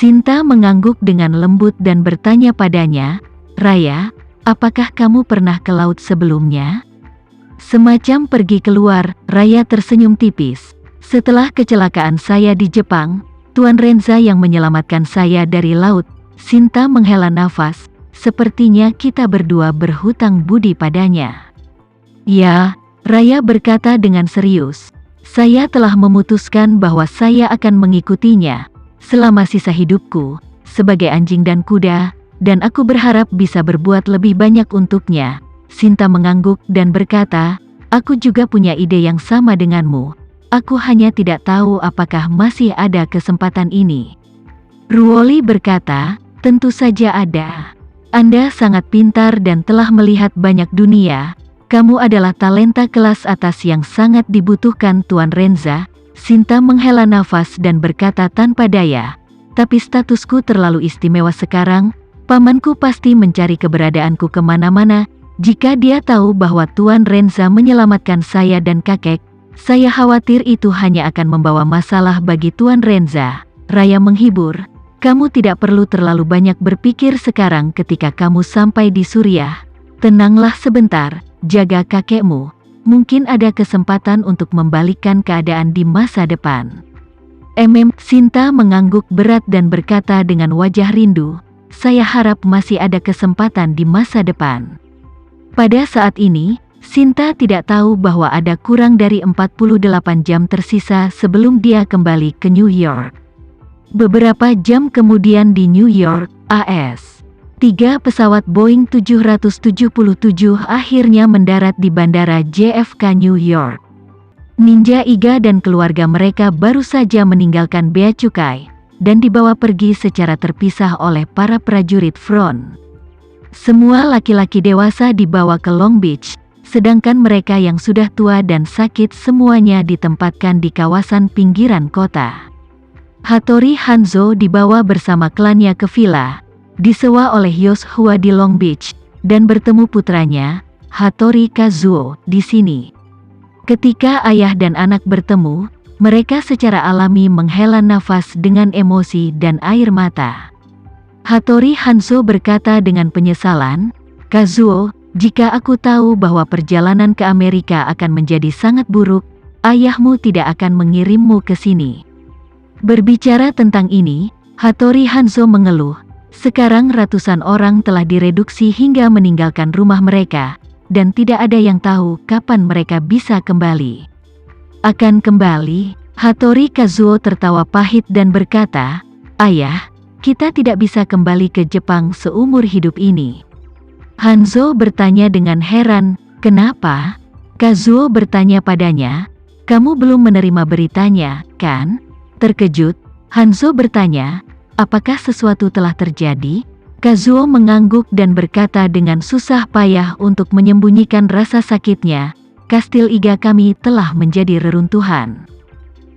Sinta mengangguk dengan lembut dan bertanya padanya, "Raya, apakah kamu pernah ke laut sebelumnya?" Semacam pergi keluar, Raya tersenyum tipis. "Setelah kecelakaan saya di Jepang, Tuan Renza yang menyelamatkan saya dari laut." Sinta menghela nafas, sepertinya kita berdua berhutang budi padanya. "Ya," Raya berkata dengan serius. "Saya telah memutuskan bahwa saya akan mengikutinya selama sisa hidupku, sebagai anjing dan kuda, dan aku berharap bisa berbuat lebih banyak untuknya." Sinta mengangguk dan berkata, "Aku juga punya ide yang sama denganmu. Aku hanya tidak tahu apakah masih ada kesempatan ini." Ruoli berkata, "Tentu saja ada. Anda sangat pintar dan telah melihat banyak dunia. Kamu adalah talenta kelas atas yang sangat dibutuhkan Tuan Renza." Sinta menghela nafas dan berkata tanpa daya, "Tapi statusku terlalu istimewa sekarang. Pamanku pasti mencari keberadaanku kemana-mana. Jika dia tahu bahwa Tuan Renza menyelamatkan saya dan kakek, saya khawatir itu hanya akan membawa masalah bagi Tuan Renza." Raya menghibur, "Kamu tidak perlu terlalu banyak berpikir sekarang ketika kamu sampai di Suriah. Tenanglah sebentar, jaga kakekmu. Mungkin ada kesempatan untuk membalikkan keadaan di masa depan." Sinta mengangguk berat dan berkata dengan wajah rindu, "Saya harap masih ada kesempatan di masa depan." Pada saat ini, Sinta tidak tahu bahwa ada kurang dari 48 jam tersisa sebelum dia kembali ke New York. Beberapa jam kemudian di New York, AS. 3 pesawat Boeing 777 akhirnya mendarat di Bandara JFK New York. Ninja Iga dan keluarga mereka baru saja meninggalkan Bea Cukai, dan dibawa pergi secara terpisah oleh para prajurit front. Semua laki-laki dewasa dibawa ke Long Beach, sedangkan mereka yang sudah tua dan sakit semuanya ditempatkan di kawasan pinggiran kota. Hattori Hanzo dibawa bersama klannya ke villa, disewa oleh Yoshua di Long Beach, dan bertemu putranya, Hattori Kazuo, di sini. Ketika ayah dan anak bertemu, mereka secara alami menghela nafas dengan emosi dan air mata. Hattori Hanzo berkata dengan penyesalan, "Kazuo, jika aku tahu bahwa perjalanan ke Amerika akan menjadi sangat buruk, ayahmu tidak akan mengirimmu ke sini." Berbicara tentang ini, Hattori Hanzo mengeluh, "Sekarang ratusan orang telah direduksi hingga meninggalkan rumah mereka, dan tidak ada yang tahu kapan mereka bisa kembali." "Akan kembali?" Hattori Kazuo tertawa pahit dan berkata, "Ayah, kita tidak bisa kembali ke Jepang seumur hidup ini." Hanzo bertanya dengan heran, "Kenapa?" Kazuo bertanya padanya, "Kamu belum menerima beritanya, kan?" Terkejut, Hanzo bertanya, "Apakah sesuatu telah terjadi?" Kazuo mengangguk dan berkata dengan susah payah untuk menyembunyikan rasa sakitnya, "Kastil Iga kami telah menjadi reruntuhan."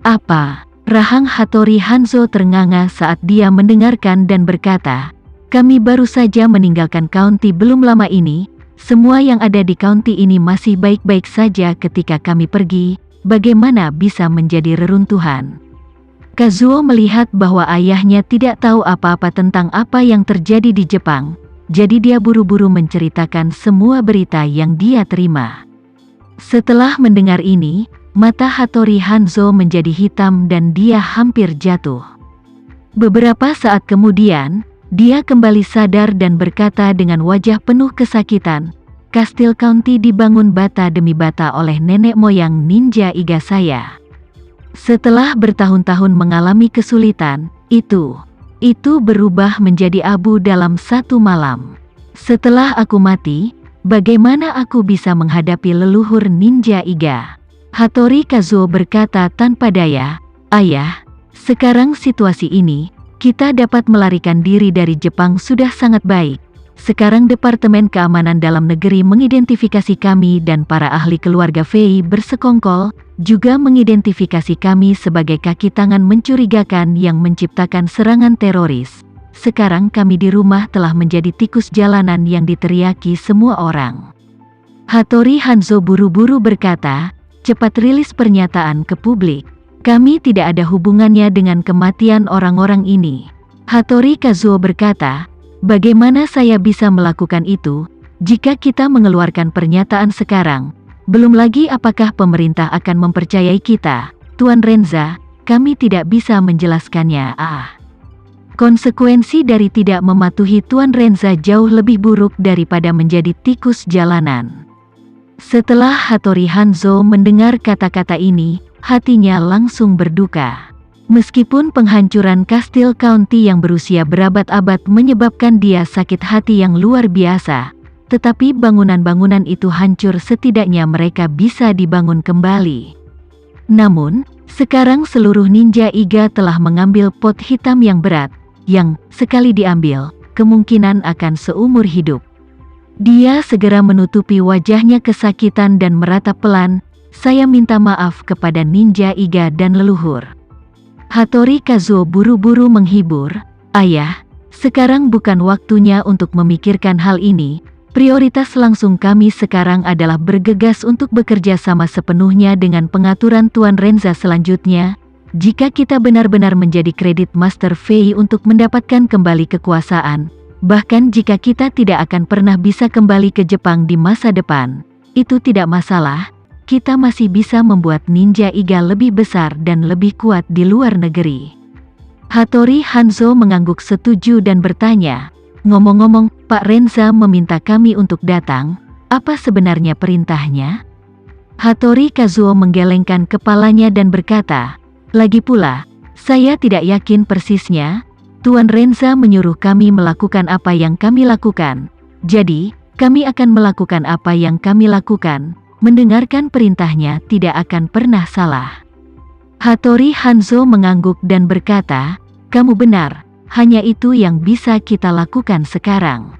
"Apa?" Rahang Hattori Hanzo ternganga saat dia mendengarkan dan berkata, "Kami baru saja meninggalkan county belum lama ini. Semua yang ada di county ini masih baik-baik saja ketika kami pergi. Bagaimana bisa menjadi reruntuhan?" Kazuo melihat bahwa ayahnya tidak tahu apa-apa tentang apa yang terjadi di Jepang, jadi dia buru-buru menceritakan semua berita yang dia terima. Setelah mendengar ini, mata Hattori Hanzo menjadi hitam dan dia hampir jatuh. Beberapa saat kemudian, dia kembali sadar dan berkata dengan wajah penuh kesakitan, "Kastil County dibangun bata demi bata oleh nenek moyang ninja Iga saya. Setelah bertahun-tahun mengalami kesulitan, itu berubah menjadi abu dalam satu malam. Setelah aku mati, bagaimana aku bisa menghadapi leluhur ninja Iga?" Hattori Kazuo berkata tanpa daya, "Ayah, sekarang situasi ini, kita dapat melarikan diri dari Jepang sudah sangat baik. Sekarang Departemen Keamanan Dalam Negeri mengidentifikasi kami dan para ahli keluarga Fei bersekongkol, juga mengidentifikasi kami sebagai kaki tangan mencurigakan yang menciptakan serangan teroris. Sekarang kami di rumah telah menjadi tikus jalanan yang diteriaki semua orang." Hattori Hanzo buru-buru berkata, "Cepat rilis pernyataan ke publik. Kami tidak ada hubungannya dengan kematian orang-orang ini." Hattori Kazuo berkata, bagaimana saya bisa melakukan itu, jika kita mengeluarkan pernyataan sekarang? Belum lagi apakah pemerintah akan mempercayai kita? Tuan Renza, kami tidak bisa menjelaskannya. Konsekuensi dari tidak mematuhi Tuan Renza jauh lebih buruk daripada menjadi tikus jalanan. Setelah Hattori Hanzo mendengar kata-kata ini, hatinya langsung berduka. Meskipun penghancuran Kastil County yang berusia berabad-abad menyebabkan dia sakit hati yang luar biasa, tetapi bangunan-bangunan itu hancur, setidaknya mereka bisa dibangun kembali. Namun, sekarang seluruh ninja Iga telah mengambil pot hitam yang berat, yang, sekali diambil, kemungkinan akan seumur hidup. Dia segera menutupi wajahnya kesakitan dan meratap pelan, saya minta maaf kepada ninja Iga dan leluhur. Hattori Kazuo buru-buru menghibur, ayah, sekarang bukan waktunya untuk memikirkan hal ini. Prioritas langsung kami sekarang adalah bergegas untuk bekerja sama sepenuhnya dengan pengaturan Tuan Renza selanjutnya. Jika kita benar-benar menjadi kredit Master Fei untuk mendapatkan kembali kekuasaan, bahkan jika kita tidak akan pernah bisa kembali ke Jepang di masa depan, itu tidak masalah, kita masih bisa membuat ninja Iga lebih besar dan lebih kuat di luar negeri. Hattori Hanzo mengangguk setuju dan bertanya, ngomong-ngomong, Pak Renza meminta kami untuk datang, apa sebenarnya perintahnya? Hattori Kazuo menggelengkan kepalanya dan berkata, lagi pula, saya tidak yakin persisnya, Tuan Renza menyuruh kami melakukan apa yang kami lakukan, jadi, kami akan melakukan apa yang kami lakukan, mendengarkan perintahnya tidak akan pernah salah. Hattori Hanzo mengangguk dan berkata, kamu benar. Hanya itu yang bisa kita lakukan sekarang.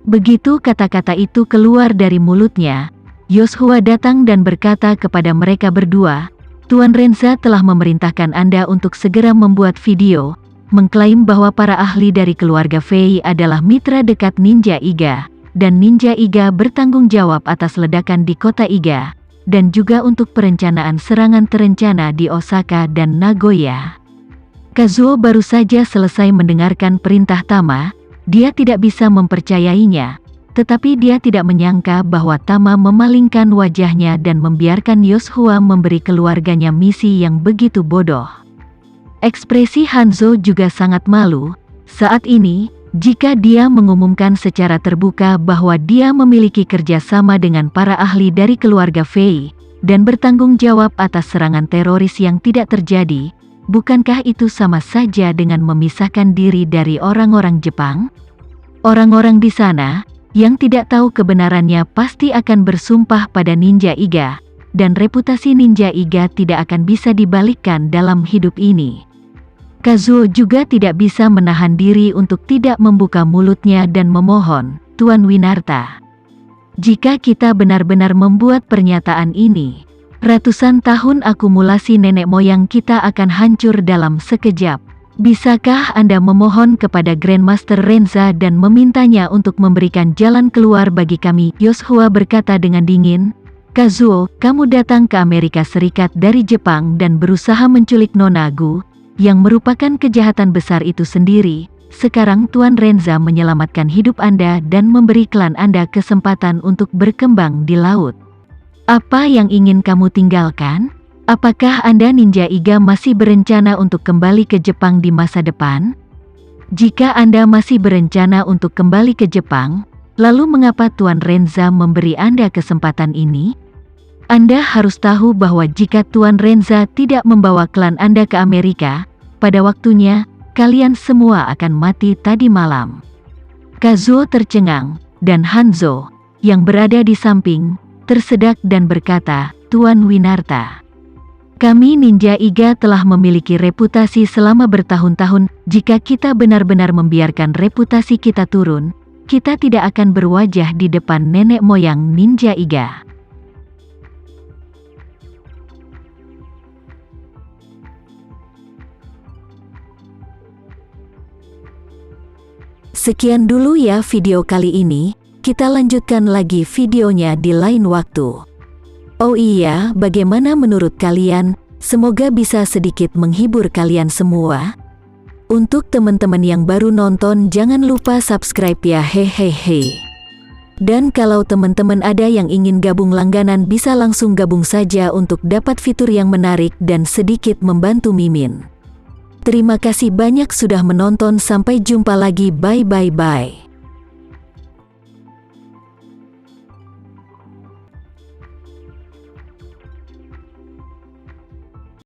Begitu kata-kata itu keluar dari mulutnya, Yoshua datang dan berkata kepada mereka berdua, Tuan Renza telah memerintahkan Anda untuk segera membuat video, mengklaim bahwa para ahli dari keluarga Fei adalah mitra dekat Ninja Iga, dan Ninja Iga bertanggung jawab atas ledakan di kota Iga, dan juga untuk perencanaan serangan terencana di Osaka dan Nagoya. Kazuo baru saja selesai mendengarkan perintah Tama, dia tidak bisa mempercayainya, tetapi dia tidak menyangka bahwa Tama memalingkan wajahnya dan membiarkan Yoshua memberi keluarganya misi yang begitu bodoh. Ekspresi Hanzo juga sangat malu, saat ini, jika dia mengumumkan secara terbuka bahwa dia memiliki kerjasama dengan para ahli dari keluarga Fei, dan bertanggung jawab atas serangan teroris yang tidak terjadi, bukankah itu sama saja dengan memisahkan diri dari orang-orang Jepang? Orang-orang di sana, yang tidak tahu kebenarannya pasti akan bersumpah pada Ninja Iga, dan reputasi Ninja Iga tidak akan bisa dibalikkan dalam hidup ini. Kazuo juga tidak bisa menahan diri untuk tidak membuka mulutnya dan memohon, Tuan Winarta. Jika kita benar-benar membuat pernyataan ini, ratusan tahun akumulasi nenek moyang kita akan hancur dalam sekejap. Bisakah Anda memohon kepada Grandmaster Renza dan memintanya untuk memberikan jalan keluar bagi kami? Yoshua berkata dengan dingin, Kazuo, kamu datang ke Amerika Serikat dari Jepang dan berusaha menculik Nona Gu, yang merupakan kejahatan besar itu sendiri. Sekarang Tuan Renza menyelamatkan hidup Anda dan memberi klan Anda kesempatan untuk berkembang di laut. Apa yang ingin kamu tinggalkan? Apakah Anda Ninja Iga masih berencana untuk kembali ke Jepang di masa depan? Jika Anda masih berencana untuk kembali ke Jepang, lalu mengapa Tuan Renza memberi Anda kesempatan ini? Anda harus tahu bahwa jika Tuan Renza tidak membawa klan Anda ke Amerika, pada waktunya, kalian semua akan mati tadi malam. Kazuo tercengang, dan Hanzo, yang berada di samping, tersedak dan berkata, Tuan Winarta, kami Ninja Iga telah memiliki reputasi selama bertahun-tahun. Jika kita benar-benar membiarkan reputasi kita turun, kita tidak akan berwajah di depan nenek moyang Ninja Iga. Sekian dulu ya video kali ini. Kita lanjutkan lagi videonya di lain waktu. Oh iya, bagaimana menurut kalian? Semoga bisa sedikit menghibur kalian semua. Untuk teman-teman yang baru nonton, jangan lupa subscribe ya, hehehe. Dan kalau teman-teman ada yang ingin gabung langganan, bisa langsung gabung saja untuk dapat fitur yang menarik dan sedikit membantu Mimin. Terima kasih banyak sudah menonton, sampai jumpa lagi, bye.